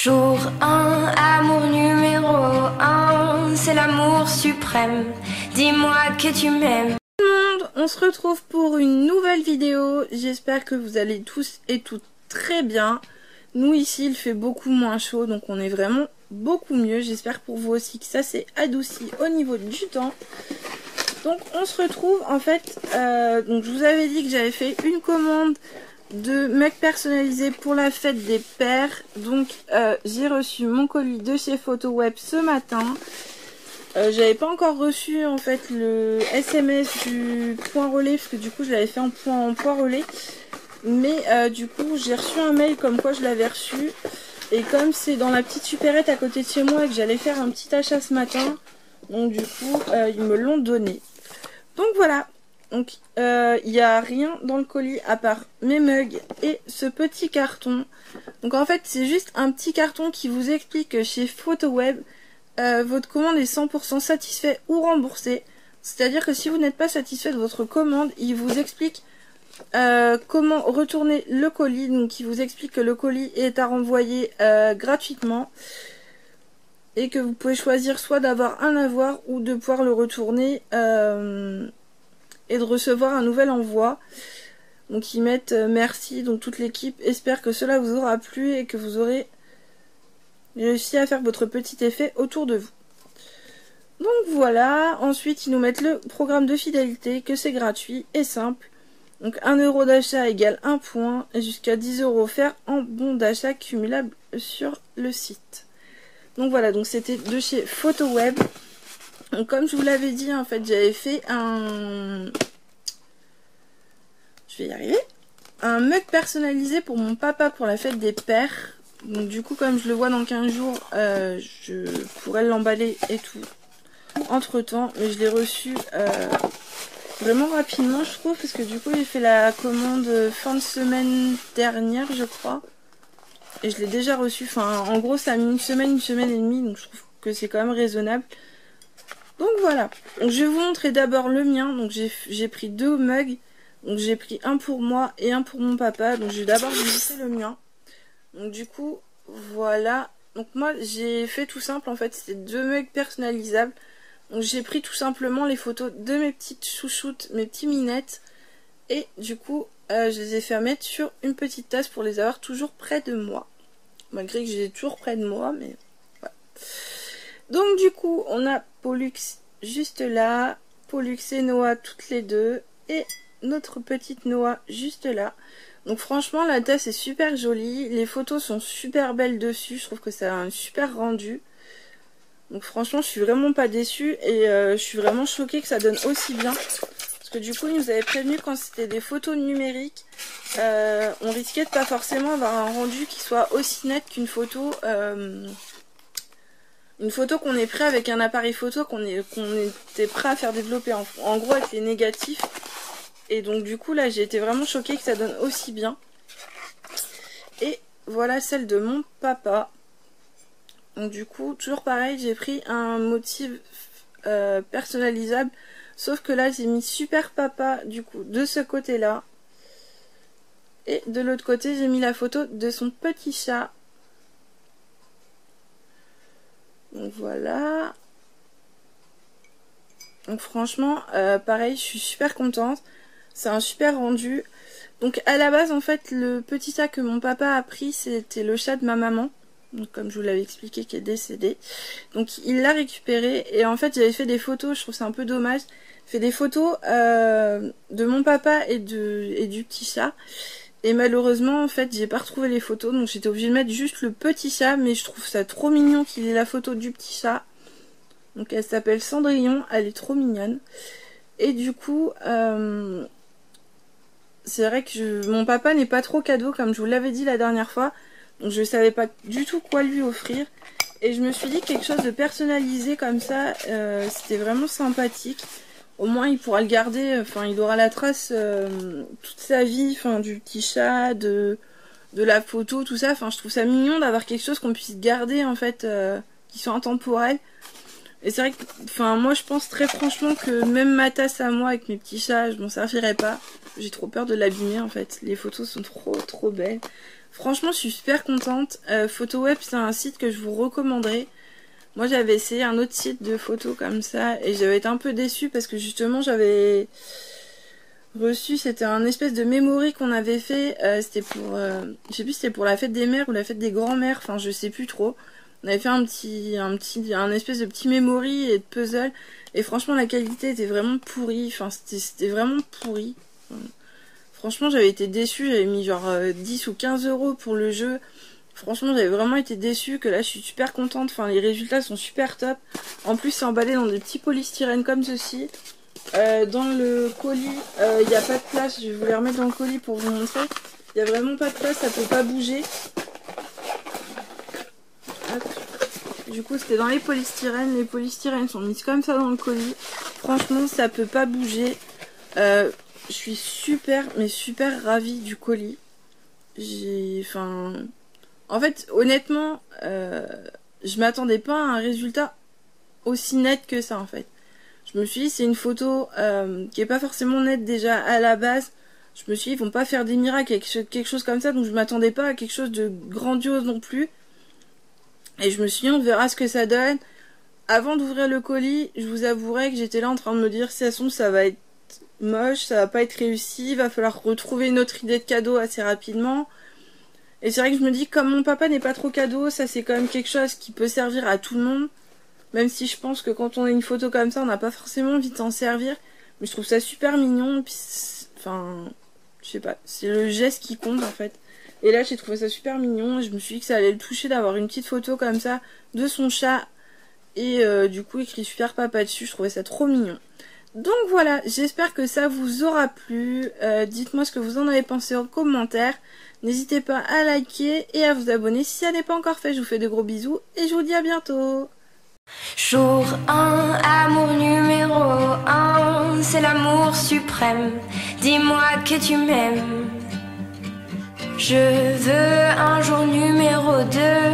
Jour 1, amour numéro 1, c'est l'amour suprême. Dis-moi que tu m'aimes. Tout le monde, on se retrouve pour une nouvelle vidéo. J'espère que vous allez tous et toutes très bien. Nous ici, il fait beaucoup moins chaud, donc on est vraiment beaucoup mieux. J'espère pour vous aussi que ça s'est adouci au niveau du temps. Donc on se retrouve en fait, donc je vous avais dit que j'avais fait une commande de mugs personnalisés pour la fête des pères. Donc j'ai reçu mon colis de chez Photoweb ce matin. J'avais pas encore reçu en fait le SMS du point relais parce que du coup je l'avais fait en point relais. Mais du coup j'ai reçu un mail comme quoi je l'avais reçu. Et comme c'est dans la petite supérette à côté de chez moi et que j'allais faire un petit achat ce matin, donc du coup ils me l'ont donné. Donc voilà, donc il n'y a rien dans le colis à part mes mugs et ce petit carton. Donc en fait c'est juste un petit carton qui vous explique que chez Photoweb, votre commande est 100% satisfait ou remboursée. C'est-à-dire que si vous n'êtes pas satisfait de votre commande, il vous explique comment retourner le colis. Donc il vous explique que le colis est à renvoyer gratuitement. Et que vous pouvez choisir soit d'avoir un avoir ou de pouvoir le retourner et de recevoir un nouvel envoi. Donc ils mettent merci, donc toute l'équipe espère que cela vous aura plu et que vous aurez réussi à faire votre petit effet autour de vous. Donc voilà, ensuite ils nous mettent le programme de fidélité, que c'est gratuit et simple. Donc 1 € d'achat égale 1 point et jusqu'à 10 € offerts en bon d'achat cumulable sur le site. Donc voilà, donc c'était de chez Photoweb. Donc comme je vous l'avais dit, en fait, j'avais fait un... Je vais y arriver. Un mug personnalisé pour mon papa pour la fête des pères. Donc du coup, comme je le vois dans 15 jours, je pourrais l'emballer et tout entre temps. Mais je l'ai reçu vraiment rapidement, je trouve, parce que du coup, j'ai fait la commande fin de semaine dernière, je crois. Et je l'ai déjà reçu, enfin en gros ça a mis une semaine et demie, donc je trouve que c'est quand même raisonnable. Donc voilà, donc, je vais vous montrer d'abord le mien. Donc j'ai pris 2 mugs, donc j'ai pris un pour moi et un pour mon papa. Donc je vais d'abord vous montrer le mien. Donc du coup voilà, donc moi j'ai fait tout simple en fait, c'était 2 mugs personnalisables. Donc j'ai pris tout simplement les photos de mes petites chouchoutes, mes petits minettes. Et du coup je les ai fait mettre sur une petite tasse pour les avoir toujours près de moi. Malgré que j'ai toujours près de moi, mais voilà. Donc du coup, on a Pollux juste là, Pollux et Noah toutes les deux, et notre petite Noah juste là. Donc franchement, la tasse est super jolie, les photos sont super belles dessus, je trouve que ça a un super rendu. Donc franchement, je suis vraiment pas déçue et je suis vraiment choquée que ça donne aussi bien. Parce que du coup, ils nous avaient prévenu quand c'était des photos numériques, on risquait de pas forcément avoir un rendu qui soit aussi net qu'une photo. Une photo qu'on est prêt avec un appareil photo qu'on était prêt à faire développer en gros avec les négatifs. Et donc du coup là j'ai été vraiment choquée que ça donne aussi bien. Et voilà celle de mon papa. Donc du coup toujours pareil, j'ai pris un motif personnalisable. Sauf que là j'ai mis super papa du coup de ce côté là. Et de l'autre côté j'ai mis la photo de son petit chat. Donc voilà. Donc franchement pareil je suis super contente. C'est un super rendu. Donc à la base en fait le petit chat que mon papa a pris c'était le chat de ma maman. Donc, comme je vous l'avais expliqué, qui est décédé. Donc il l'a récupéré et en fait j'avais fait des photos, je trouve ça un peu dommage. J'ai fait des photos de mon papa et du petit chat. Et malheureusement en fait j'ai pas retrouvé les photos, donc j'étais obligée de mettre juste le petit chat. Mais je trouve ça trop mignon qu'il ait la photo du petit chat. Donc elle s'appelle Cendrillon, elle est trop mignonne. Et du coup c'est vrai que mon papa n'est pas trop cadeau comme je vous l'avais dit la dernière fois. Donc je savais pas du tout quoi lui offrir. Et je me suis dit quelque chose de personnalisé comme ça, c'était vraiment sympathique. Au moins il pourra le garder, enfin il aura la trace toute sa vie, enfin du petit chat, de la photo, tout ça. Enfin je trouve ça mignon d'avoir quelque chose qu'on puisse garder en fait, qui soit intemporel. Et c'est vrai que, enfin moi je pense très franchement que même ma tasse à moi avec mes petits chats, je m'en servirais pas. J'ai trop peur de l'abîmer en fait. Les photos sont trop belles. Franchement, je suis super contente. PhotoWeb, c'est un site que je vous recommanderais. Moi, j'avais essayé un autre site de photos comme ça et j'avais été un peu déçue parce que justement, j'avais reçu, c'était un espèce de memory qu'on avait fait. C'était pour, je sais plus si c'était pour la fête des mères ou la fête des grands-mères. Enfin, je sais plus trop. On avait fait un espèce de petit memory et de puzzle. Et franchement, la qualité était vraiment pourrie. Enfin, c'était vraiment pourri. Franchement, j'avais été déçue. J'avais mis genre 10 ou 15 € pour le jeu. Franchement, j'avais vraiment été déçue. Que là, je suis super contente. Enfin, les résultats sont super top. En plus, c'est emballé dans des petits polystyrènes comme ceci. Dans le colis, il n'y a pas de place. Je vais vous les remettre dans le colis pour vous montrer. Il n'y a vraiment pas de place. Ça peut pas bouger. Hop. Du coup, c'était dans les polystyrènes. Les polystyrènes sont mis comme ça dans le colis. Franchement, ça peut pas bouger. Je suis super, mais super ravie du colis. En fait, honnêtement, je m'attendais pas à un résultat aussi net que ça, en fait. Je me suis dit, c'est une photo qui est pas forcément nette déjà à la base. Je me suis dit, ils vont pas faire des miracles avec quelque chose comme ça, donc je m'attendais pas à quelque chose de grandiose non plus. Et je me suis dit, on verra ce que ça donne. Avant d'ouvrir le colis, je vous avouerai que j'étais là en train de me dire, si ça se trouve, ça va être moche, ça va pas être réussi, il va falloir retrouver une autre idée de cadeau assez rapidement. Et c'est vrai que je me dis, comme mon papa n'est pas trop cadeau, ça c'est quand même quelque chose qui peut servir à tout le monde. Même si je pense que quand on a une photo comme ça, on n'a pas forcément envie de s'en servir. Mais je trouve ça super mignon. Puis enfin, je sais pas, c'est le geste qui compte en fait. Et là, j'ai trouvé ça super mignon. Et je me suis dit que ça allait le toucher d'avoir une petite photo comme ça de son chat. Et du coup, écrit Super Papa dessus. Je trouvais ça trop mignon. Donc voilà, j'espère que ça vous aura plu. Dites-moi ce que vous en avez pensé en commentaire. N'hésitez pas à liker et à vous abonner si ça n'est pas encore fait. Je vous fais de gros bisous et je vous dis à bientôt. Jour 1, amour numéro 1, c'est l'amour suprême. Dis-moi que tu m'aimes. Je veux un jour numéro 2,